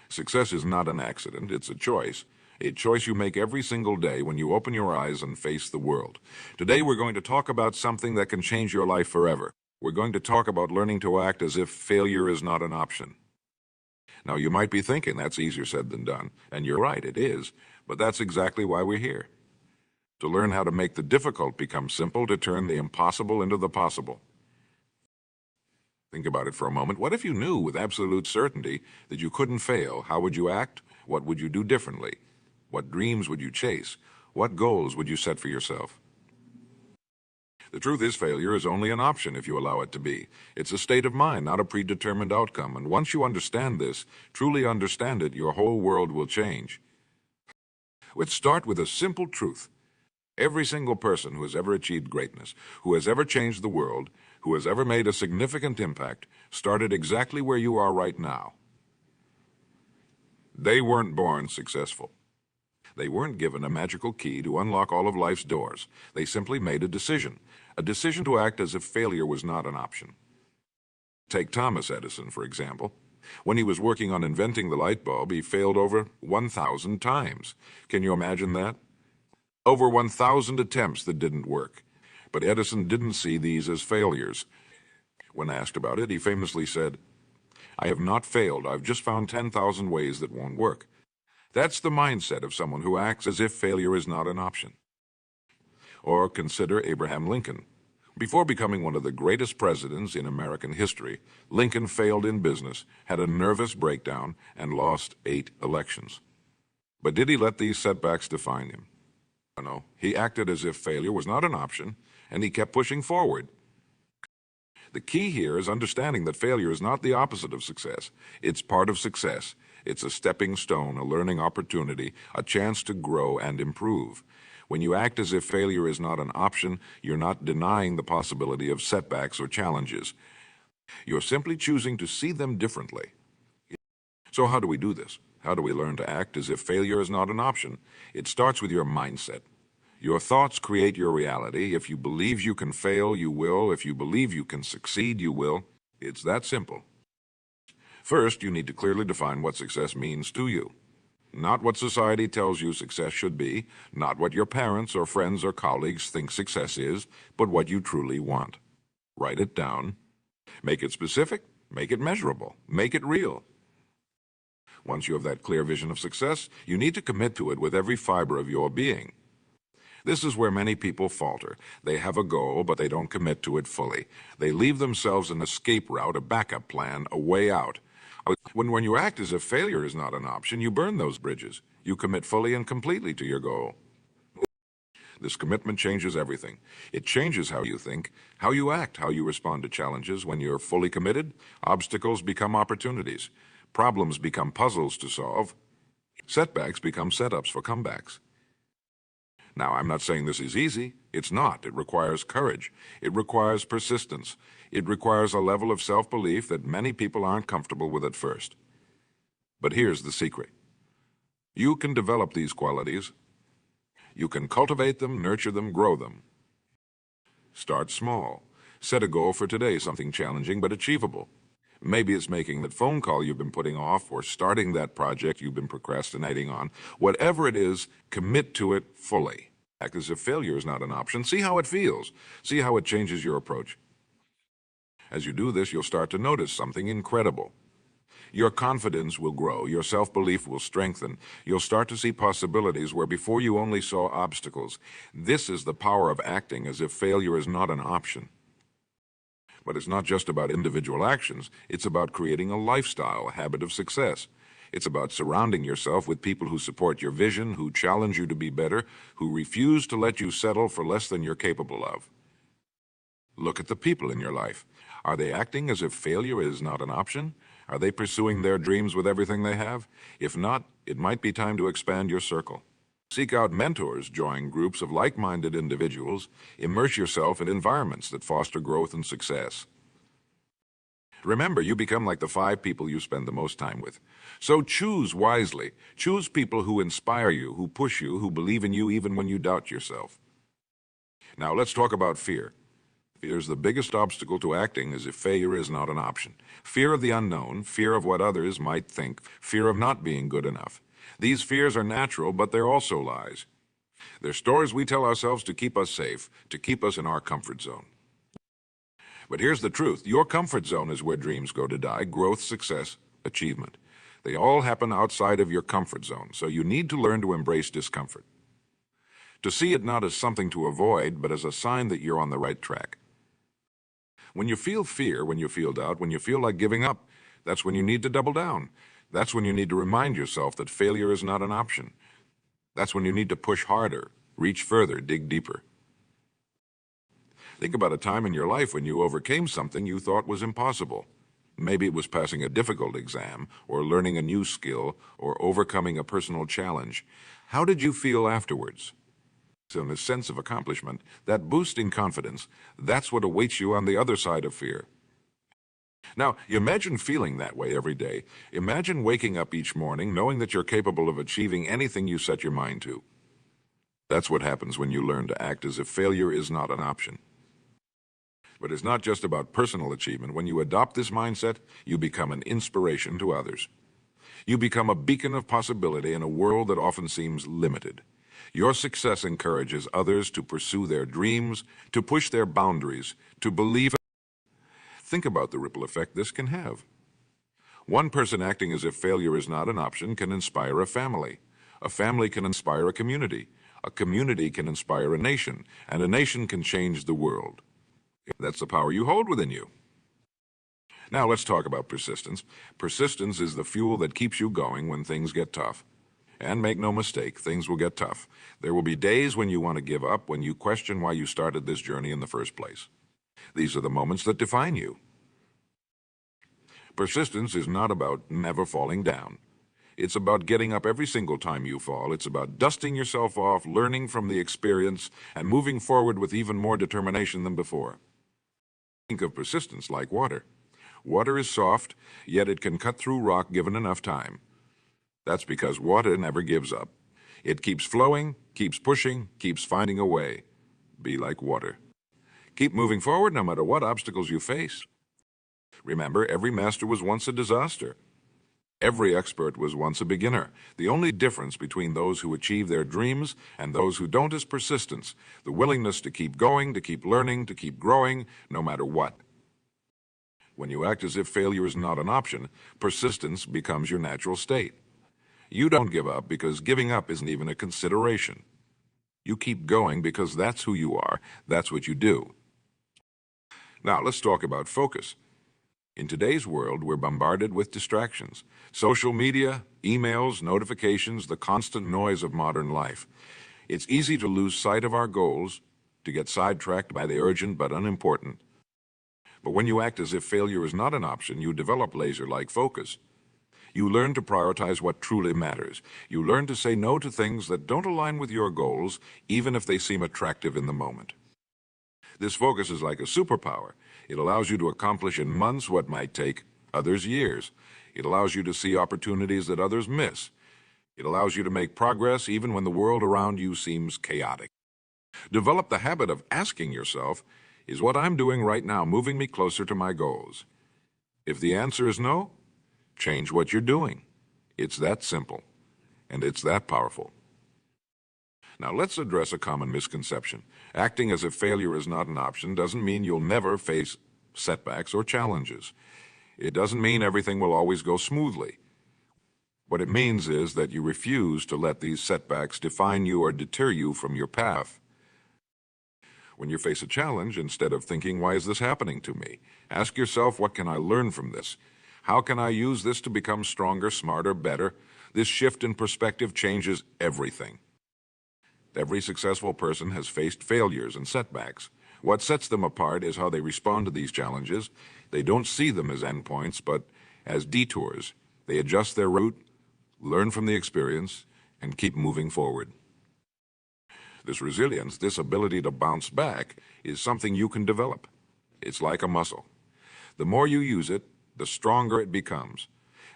Success is not an accident, it's a choice you make every single day when you open your eyes and face the world. Today we're going to talk about something that can change your life forever. We're going to talk about learning to act as if failure is not an option. Now you might be thinking that's easier said than done, and you're right, it is, but that's exactly why we're here. To learn how to make the difficult become simple, to turn the impossible into the possible. Think about it for a moment. What if you knew with absolute certainty that you couldn't fail? How would you act? What would you do differently? What dreams would you chase? What goals would you set for yourself? The truth is, failure is only an option if you allow it to be. It's a state of mind, not a predetermined outcome. And once you understand this, truly understand it, your whole world will change. Let's start with a simple truth. Every single person who has ever achieved greatness, who has ever changed the world, who has ever made a significant impact, started exactly where you are right now. They weren't born successful. They weren't given a magical key to unlock all of life's doors. They simply made a decision to act as if failure was not an option. Take Thomas Edison, for example. When he was working on inventing the light bulb, he failed over 1,000 times. Can you imagine that? Over 1,000 attempts that didn't work. But Edison didn't see these as failures. When asked about it, he famously said, "I have not failed. I've just found 10,000 ways that won't work." That's the mindset of someone who acts as if failure is not an option. Or consider Abraham Lincoln. Before becoming one of the greatest presidents in American history, Lincoln failed in business, had a nervous breakdown, and lost 8 elections. But did he let these setbacks define him? No, he acted as if failure was not an option, and he kept pushing forward. The key here is understanding that failure is not the opposite of success. It's part of success. It's a stepping stone, a learning opportunity, a chance to grow and improve. When you act as if failure is not an option, you're not denying the possibility of setbacks or challenges. You're simply choosing to see them differently. So how do we do this? How do we learn to act as if failure is not an option? It starts with your mindset. Your thoughts create your reality. If you believe you can fail, you will. If you believe you can succeed, you will. It's that simple. First, you need to clearly define what success means to you. Not what society tells you success should be, not what your parents or friends or colleagues think success is, but what you truly want. Write it down. Make it specific. Make it measurable. Make it real. Once you have that clear vision of success, you need to commit to it with every fiber of your being. This is where many people falter. They have a goal, but they don't commit to it fully. They leave themselves an escape route, a backup plan, a way out. When you act as if failure is not an option, you burn those bridges. You commit fully and completely to your goal. This commitment changes everything. It changes how you think, how you act, how you respond to challenges. When you're fully committed, obstacles become opportunities. Problems become puzzles to solve. Setbacks become setups for comebacks. Now, I'm not saying this is easy. It's not. It requires courage. It requires persistence. It requires a level of self-belief that many people aren't comfortable with at first. But here's the secret. You can develop these qualities. You can cultivate them, nurture them, grow them. Start small. Set a goal for today, something challenging but achievable. Maybe it's making that phone call you've been putting off or starting that project you've been procrastinating on. Whatever it is, commit to it fully. Act as if failure is not an option. See how it feels. See how it changes your approach. As you do this, you'll start to notice something incredible. Your confidence will grow. Your self-belief will strengthen. You'll start to see possibilities where before you only saw obstacles. This is the power of acting as if failure is not an option. But it's not just about individual actions. It's about creating a lifestyle, a habit of success. It's about surrounding yourself with people who support your vision, who challenge you to be better, who refuse to let you settle for less than you're capable of. Look at the people in your life. Are they acting as if failure is not an option? Are they pursuing their dreams with everything they have? If not, it might be time to expand your circle. Seek out mentors, join groups of like-minded individuals, immerse yourself in environments that foster growth and success. Remember, you become like the 5 people you spend the most time with. So choose wisely. Choose people who inspire you, who push you, who believe in you even when you doubt yourself. Now let's talk about fear. Fear is the biggest obstacle to acting as if failure is not an option. Fear of the unknown, fear of what others might think, fear of not being good enough. These fears are natural, but they're also lies. They're stories we tell ourselves to keep us safe, to keep us in our comfort zone. But here's the truth. Your comfort zone is where dreams go to die, growth, success, achievement. They all happen outside of your comfort zone, so you need to learn to embrace discomfort. To see it not as something to avoid, but as a sign that you're on the right track. When you feel fear, when you feel doubt, when you feel like giving up, that's when you need to double down. That's when you need to remind yourself that failure is not an option. That's when you need to push harder, reach further, dig deeper. Think about a time in your life when you overcame something you thought was impossible. Maybe it was passing a difficult exam, or learning a new skill, or overcoming a personal challenge. How did you feel afterwards? And a sense of accomplishment, that boosting confidence, that's what awaits you on the other side of fear. Now, imagine feeling that way every day. Imagine waking up each morning knowing that you're capable of achieving anything you set your mind to. That's what happens when you learn to act as if failure is not an option. But it's not just about personal achievement. When you adopt this mindset, you become an inspiration to others. You become a beacon of possibility in a world that often seems limited. Your success encourages others to pursue their dreams, to push their boundaries, to believe. Think about the ripple effect this can have. One person acting as if failure is not an option can inspire a family. A family can inspire a community. A community can inspire a nation, and a nation can change the world. That's the power you hold within you. Now let's talk about persistence. Persistence is the fuel that keeps you going when things get tough. And make no mistake, things will get tough. There will be days when you want to give up, when you question why you started this journey in the first place. These are the moments that define you. Persistence is not about never falling down. It's about getting up every single time you fall. It's about dusting yourself off, learning from the experience, and moving forward with even more determination than before. Think of persistence like water. Water is soft, yet it can cut through rock given enough time. That's because water never gives up. It keeps flowing, keeps pushing, keeps finding a way. Be like water. Keep moving forward no matter what obstacles you face. Remember, every master was once a disaster. Every expert was once a beginner. The only difference between those who achieve their dreams and those who don't is persistence, the willingness to keep going, to keep learning, to keep growing, no matter what. When you act as if failure is not an option, persistence becomes your natural state. You don't give up because giving up isn't even a consideration. You keep going because that's who you are, that's what you do. Now, let's talk about focus. In today's world, we're bombarded with distractions. Social media, emails, notifications, the constant noise of modern life. It's easy to lose sight of our goals, to get sidetracked by the urgent but unimportant. But when you act as if failure is not an option, you develop laser-like focus. You learn to prioritize what truly matters. You learn to say no to things that don't align with your goals, even if they seem attractive in the moment. This focus is like a superpower. It allows you to accomplish in months what might take others years. It allows you to see opportunities that others miss. It allows you to make progress even when the world around you seems chaotic. Develop the habit of asking yourself, is what I'm doing right now moving me closer to my goals? If the answer is no, change what you're doing. It's that simple, and it's that powerful. Now let's address a common misconception. Acting as if failure is not an option doesn't mean you'll never face setbacks or challenges. It doesn't mean everything will always go smoothly. What it means is that you refuse to let these setbacks define you or deter you from your path. When you face a challenge, instead of thinking, why is this happening to me? Ask yourself, what can I learn from this? How can I use this to become stronger, smarter, better? This shift in perspective changes everything. Every successful person has faced failures and setbacks. What sets them apart is how they respond to these challenges. They don't see them as endpoints, but as detours. They adjust their route, learn from the experience, and keep moving forward. This resilience, this ability to bounce back, is something you can develop. It's like a muscle. The more you use it, the stronger it becomes.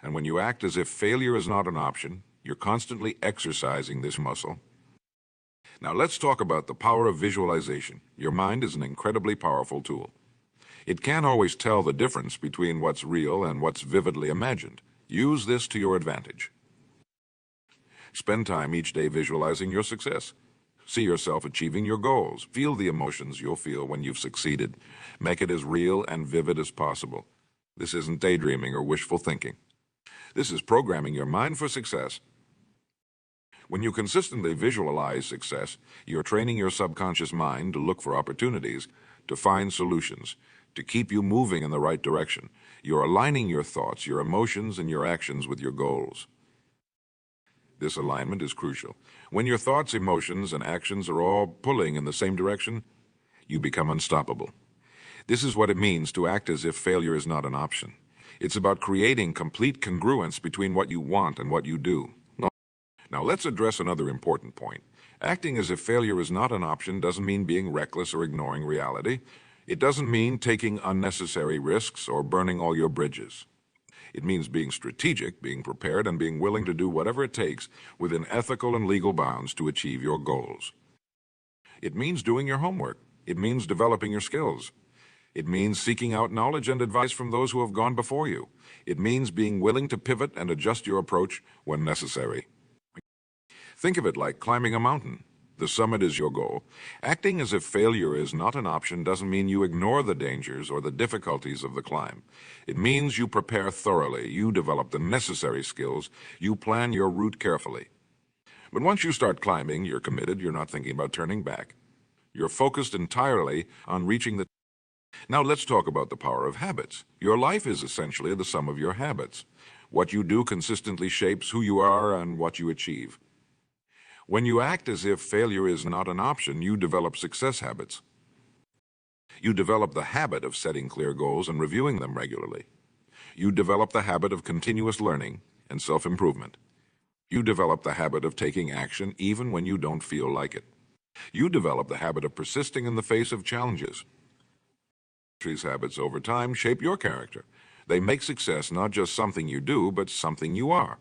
And when you act as if failure is not an option, you're constantly exercising this muscle. Now let's talk about the power of visualization. Your mind is an incredibly powerful tool. It can't always tell the difference between what's real and what's vividly imagined. Use this to your advantage. Spend time each day visualizing your success. See yourself achieving your goals. Feel the emotions you'll feel when you've succeeded. Make it as real and vivid as possible. This isn't daydreaming or wishful thinking. This is programming your mind for success. When you consistently visualize success, you're training your subconscious mind to look for opportunities, to find solutions, to keep you moving in the right direction. You're aligning your thoughts, your emotions, and your actions with your goals. This alignment is crucial. When your thoughts, emotions, and actions are all pulling in the same direction, you become unstoppable. This is what it means to act as if failure is not an option. It's about creating complete congruence between what you want and what you do. Now let's address another important point. Acting as if failure is not an option doesn't mean being reckless or ignoring reality. It doesn't mean taking unnecessary risks or burning all your bridges. It means being strategic, being prepared, and being willing to do whatever it takes within ethical and legal bounds to achieve your goals. It means doing your homework. It means developing your skills. It means seeking out knowledge and advice from those who have gone before you. It means being willing to pivot and adjust your approach when necessary. Think of it like climbing a mountain. The summit is your goal. Acting as if failure is not an option doesn't mean you ignore the dangers or the difficulties of the climb. It means you prepare thoroughly, you develop the necessary skills, you plan your route carefully. But once you start climbing, you're committed, you're not thinking about turning back. You're focused entirely on reaching the... Now let's talk about the power of habits. Your life is essentially the sum of your habits. What you do consistently shapes who you are and what you achieve. When you act as if failure is not an option, you develop success habits. You develop the habit of setting clear goals and reviewing them regularly. You develop the habit of continuous learning and self-improvement. You develop the habit of taking action even when you don't feel like it. You develop the habit of persisting in the face of challenges. These habits over time shape your character. They make success not just something you do, but something you are.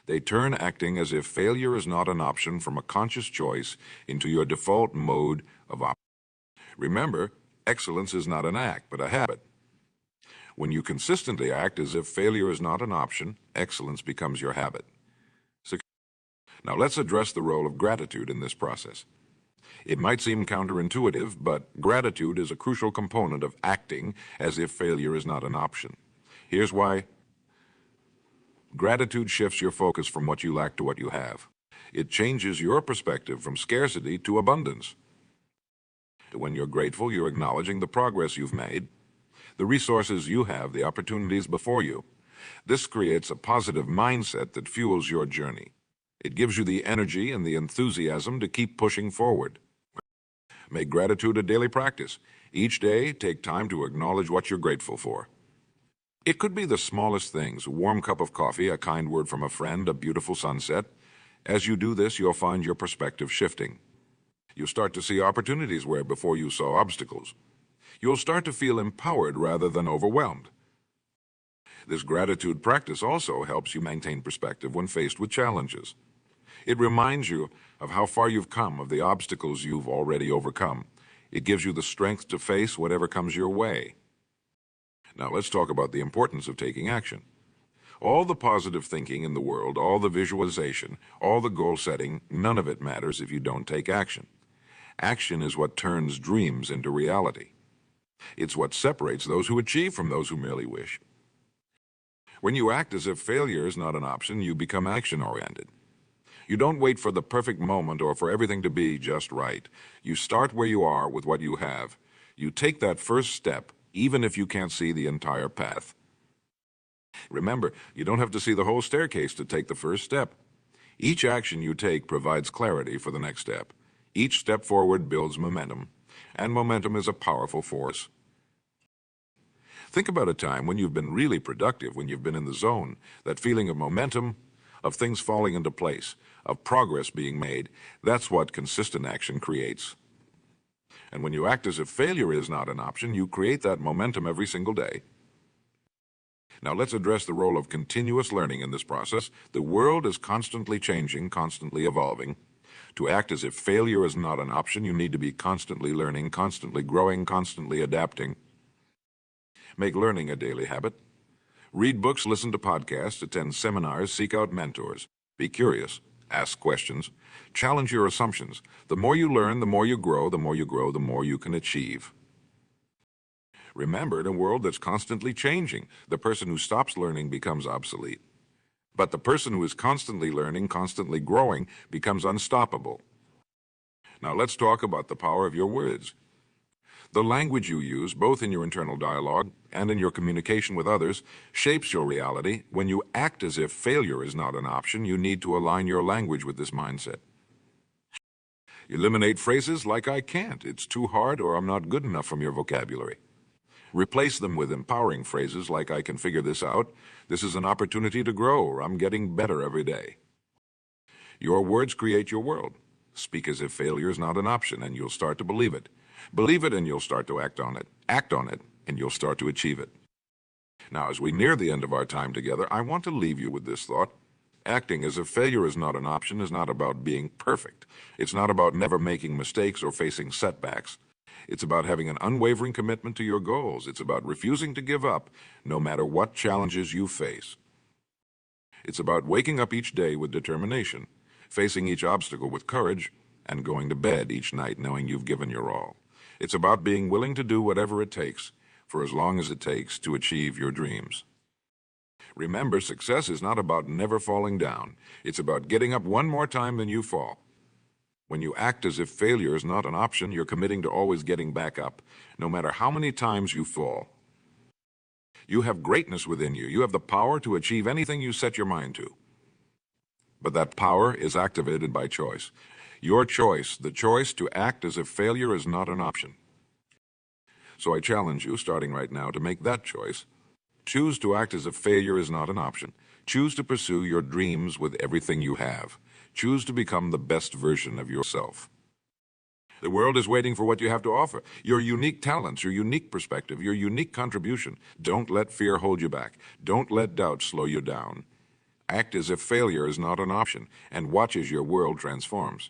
They turn acting as if failure is not an option from a conscious choice into your default mode of option. Remember, excellence is not an act, but a habit. When you consistently act as if failure is not an option, excellence becomes your habit. Now let's address the role of gratitude in this process. It might seem counterintuitive, but gratitude is a crucial component of acting as if failure is not an option. Here's why. Gratitude shifts your focus from what you lack to what you have. It changes your perspective from scarcity to abundance. When you're grateful, you're acknowledging the progress you've made, the resources you have, the opportunities before you. This creates a positive mindset that fuels your journey. It gives you the energy and the enthusiasm to keep pushing forward. Make gratitude a daily practice. Each day, take time to acknowledge what you're grateful for. It could be the smallest things, a warm cup of coffee, a kind word from a friend, a beautiful sunset. As you do this, you'll find your perspective shifting. You'll start to see opportunities where before you saw obstacles. You'll start to feel empowered rather than overwhelmed. This gratitude practice also helps you maintain perspective when faced with challenges. It reminds you of how far you've come, of the obstacles you've already overcome. It gives you the strength to face whatever comes your way. Now let's talk about the importance of taking action. All the positive thinking in the world, all the visualization, all the goal setting, none of it matters if you don't take action. Action is what turns dreams into reality. It's what separates those who achieve from those who merely wish. When you act as if failure is not an option, you become action-oriented. You don't wait for the perfect moment or for everything to be just right. You start where you are with what you have. You take that first step, even if you can't see the entire path. Remember, you don't have to see the whole staircase to take the first step. Each action you take provides clarity for the next step. Each step forward builds momentum, and momentum is a powerful force. Think about a time when you've been really productive, when you've been in the zone, that feeling of momentum, of things falling into place, of progress being made. That's what consistent action creates. And when you act as if failure is not an option, you create that momentum every single day. Now let's address the role of continuous learning in this process. The world is constantly changing, constantly evolving. To act as if failure is not an option, you need to be constantly learning, constantly growing, constantly adapting. Make learning a daily habit. Read books, listen to podcasts, attend seminars, seek out mentors. Be curious. Ask questions. Challenge your assumptions. The more you learn, the more you grow. The more you grow, the more you can achieve. Remember, in a world that's constantly changing, the person who stops learning becomes obsolete. But the person who is constantly learning, constantly growing, becomes unstoppable. Now let's talk about the power of your words. The language you use, both in your internal dialogue and in your communication with others, shapes your reality. When you act as if failure is not an option, you need to align your language with this mindset. Eliminate phrases like "I can't," "it's too hard," or "I'm not good enough" from your vocabulary. Replace them with empowering phrases like "I can figure this out," "This is an opportunity to grow," or "I'm getting better every day." Your words create your world. Speak as if failure is not an option, and you'll start to believe it. Believe it, and you'll start to act on it. Act on it, and you'll start to achieve it. Now, as we near the end of our time together, I want to leave you with this thought. Acting as if failure is not an option is not about being perfect. It's not about never making mistakes or facing setbacks. It's about having an unwavering commitment to your goals. It's about refusing to give up, no matter what challenges you face. It's about waking up each day with determination, facing each obstacle with courage, and going to bed each night knowing you've given your all. It's about being willing to do whatever it takes, for as long as it takes, to achieve your dreams. Remember, success is not about never falling down. It's about getting up one more time than you fall. When you act as if failure is not an option, you're committing to always getting back up, no matter how many times you fall. You have greatness within you. You have the power to achieve anything you set your mind to. But that power is activated by choice. Your choice, the choice to act as if failure is not an option. So I challenge you, starting right now, to make that choice. Choose to act as if failure is not an option. Choose to pursue your dreams with everything you have. Choose to become the best version of yourself. The world is waiting for what you have to offer. Your unique talents, your unique perspective, your unique contribution. Don't let fear hold you back. Don't let doubt slow you down. Act as if failure is not an option, and watch as your world transforms.